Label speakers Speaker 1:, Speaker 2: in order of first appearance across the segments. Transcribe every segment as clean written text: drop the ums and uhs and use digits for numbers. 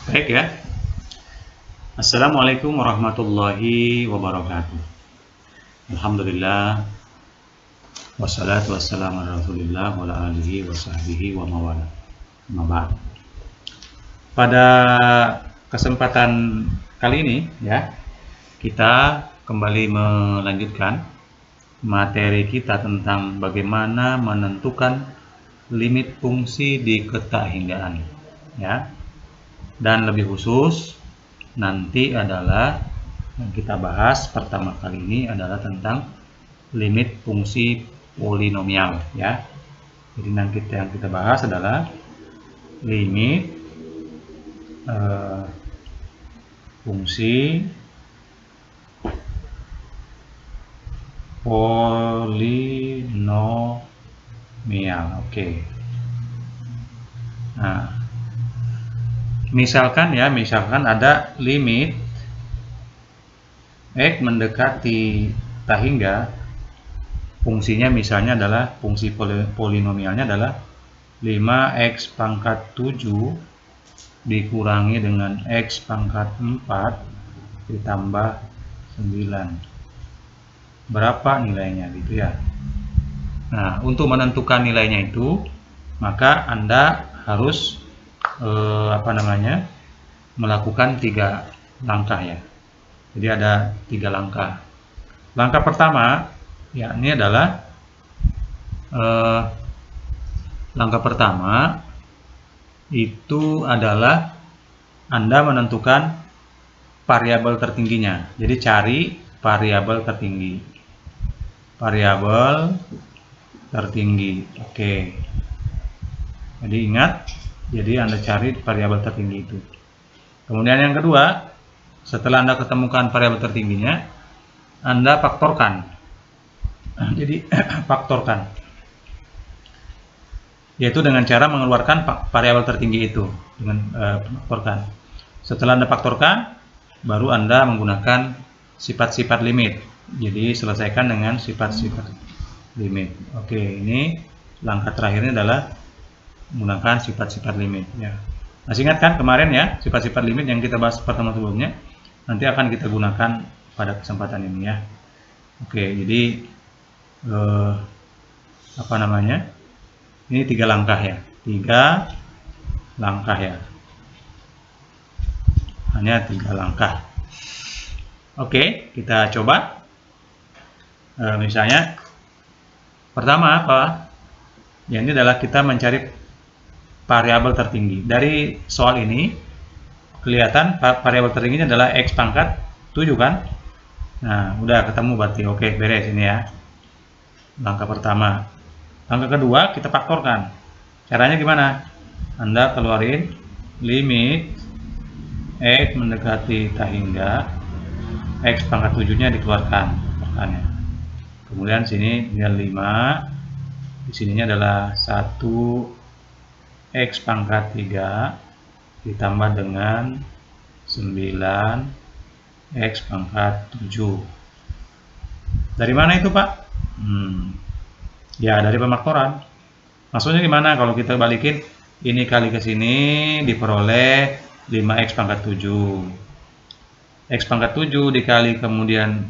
Speaker 1: Baik ya. Assalamualaikum warahmatullahi wabarakatuh. Alhamdulillah wassalatu wassalamu ala Rasulillah wa ala alihi wa sahbihi wa mawala. Pada kesempatan kali ini ya, kita kembali melanjutkan materi kita tentang bagaimana menentukan limit fungsi di ketahinggaan ya. Dan lebih khusus nanti adalah yang kita bahas pertama kali ini adalah tentang limit fungsi polinomial ya. Jadi nanti yang kita bahas adalah limit fungsi polinomial. Oke. Nah, misalkan ada limit X mendekati tak hingga, fungsinya misalnya adalah fungsi polinomialnya adalah 5x pangkat 7 dikurangi dengan x pangkat 4 ditambah 9. Berapa nilainya gitu ya. Nah, untuk menentukan nilainya itu maka Anda harus melakukan 3 langkah ya. Jadi ada 3 langkah. Langkah pertama yakni adalah itu adalah Anda menentukan variabel tertingginya. Jadi cari variabel tertinggi. Oke. Jadi ingat, jadi Anda cari variabel tertinggi itu. Kemudian yang kedua, setelah Anda ketemukan variabel tertingginya, Anda faktorkan. Jadi faktorkan, yaitu dengan cara mengeluarkan variabel tertinggi itu dengan faktorkan. Setelah Anda faktorkan, baru Anda menggunakan sifat-sifat limit. Jadi selesaikan dengan sifat-sifat limit. Oke, ini langkah terakhirnya adalah menggunakan sifat-sifat limit ya. Masih ingat kan kemarin ya, sifat-sifat limit yang kita bahas pertemuan sebelumnya? Nanti akan kita gunakan pada kesempatan ini ya. Oke, jadi ini 3 langkah ya. 3 langkah ya. Hanya 3 langkah. Oke, kita coba. Misalnya pertama apa? Ya, ini adalah kita mencari variabel tertinggi. Dari soal ini kelihatan variabel tertingginya adalah x pangkat 7 kan? Nah, udah ketemu berarti. Oke, beres ini ya. Langkah pertama. Langkah kedua, kita faktorkan. Caranya gimana? Anda keluarin limit x mendekati tak hingga, x pangkat 7-nya dikeluarkan. Kemudian sini tinggal 5. Di sininya adalah 1 x pangkat 3 ditambah dengan 9 x pangkat 7. Dari mana itu Pak? Ya dari pemaktoran. Maksudnya gimana kalau kita balikin ini kali ke sini diperoleh 5x pangkat 7. X pangkat 7 dikali kemudian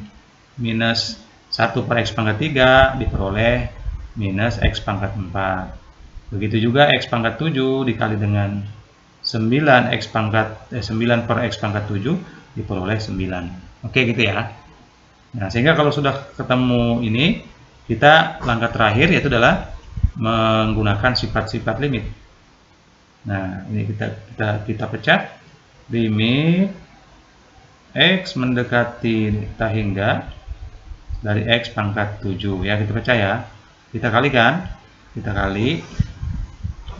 Speaker 1: minus 1 per x pangkat 3 diperoleh minus x pangkat 4. Begitu juga x pangkat 7 dikali dengan 9 per x pangkat 7 diperoleh 9. Oke gitu ya. Nah, sehingga kalau sudah ketemu ini, kita langkah terakhir yaitu adalah menggunakan sifat-sifat limit. Nah, ini kita pecah limit x mendekati tak hingga dari x pangkat 7 ya, kita pecah ya. Kita kalikan, kita kali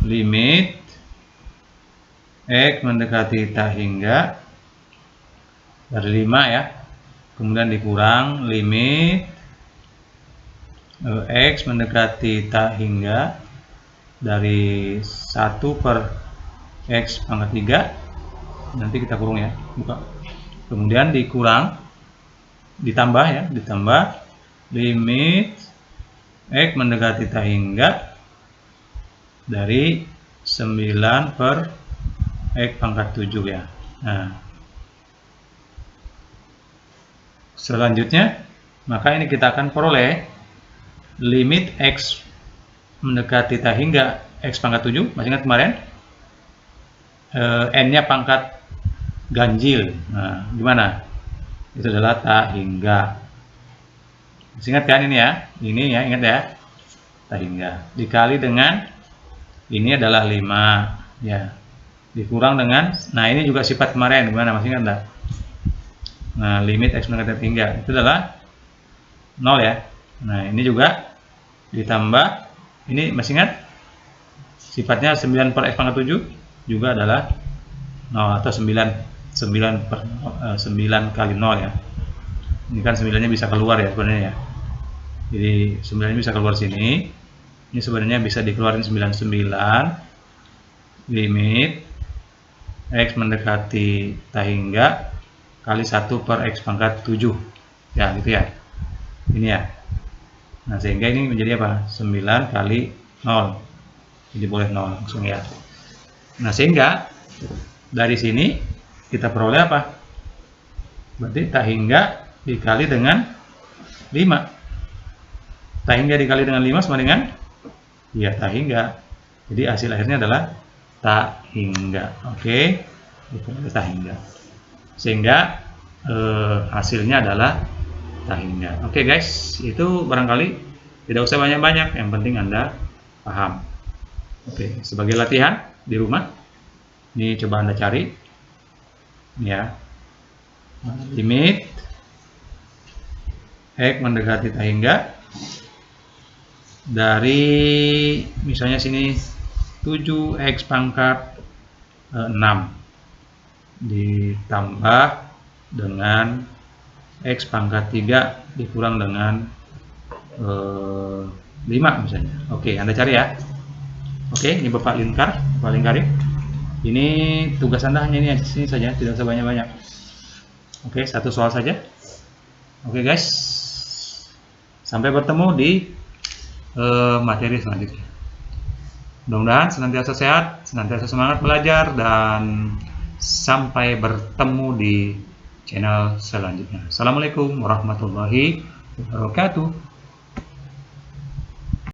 Speaker 1: limit x mendekati tak hingga dari 5 ya. Kemudian dikurang limit x mendekati tak hingga dari 1 per x pangkat 3. Nanti kita kurung ya, buka. Kemudian ditambah limit x mendekati tak hingga dari 9 per X pangkat 7 ya. Nah, selanjutnya, maka ini kita akan peroleh limit X mendekati tak hingga X pangkat 7, masih ingat kemarin? N-nya pangkat ganjil. Nah, gimana? Itu adalah tak hingga. Masih ingat kan ini ya? Ini ya, ingat ya? Tak hingga. Dikali dengan, ini adalah 5. Ya. Dikurang dengan, nah ini juga sifat kemarin. Gimana? Masih ingat enggak? Nah, limit X mendekati tak hingga. Itu adalah 0 ya. Nah, ini juga ditambah, ini masih ingat? Sifatnya 9 per X pangkat 7 juga adalah 0 atau 9 kali 0 ya. Ini kan 9-nya bisa keluar ya sebenarnya ya. Jadi 9-nya bisa keluar sini. Ini sebenarnya bisa dikeluarin 99 limit X mendekati tak hingga kali 1 per X pangkat 7. Ya, gitu ya. Ini ya. Nah, sehingga ini menjadi apa? 9 kali 0. Jadi boleh 0 langsung ya. Nah, sehingga dari sini kita peroleh apa? Berarti tak hingga dikali dengan 5. Tak hingga dikali dengan 5 sama dengan? Ya, tak hingga. Jadi hasil akhirnya adalah tak hingga. Oke, itu tak hingga. Sehingga hasilnya adalah tak hingga. Oke guys, itu barangkali tidak usah banyak-banyak. Yang penting Anda paham. Oke, sebagai latihan di rumah, ini coba Anda cari. Ya, limit X mendekati tak hingga dari misalnya sini 7X pangkat 6 ditambah dengan X pangkat 3 dikurang dengan 5 misalnya. Oke, Anda cari ya. Oke, ini Bapak lingkari. Ini tugas Anda hanya ini sini saja, tidak usah banyak-banyak. Oke, satu soal saja. Oke guys, sampai bertemu di materi selanjutnya. Mudah-mudahan senantiasa sehat, senantiasa semangat belajar, dan sampai bertemu di channel selanjutnya. Assalamualaikum warahmatullahi wabarakatuh.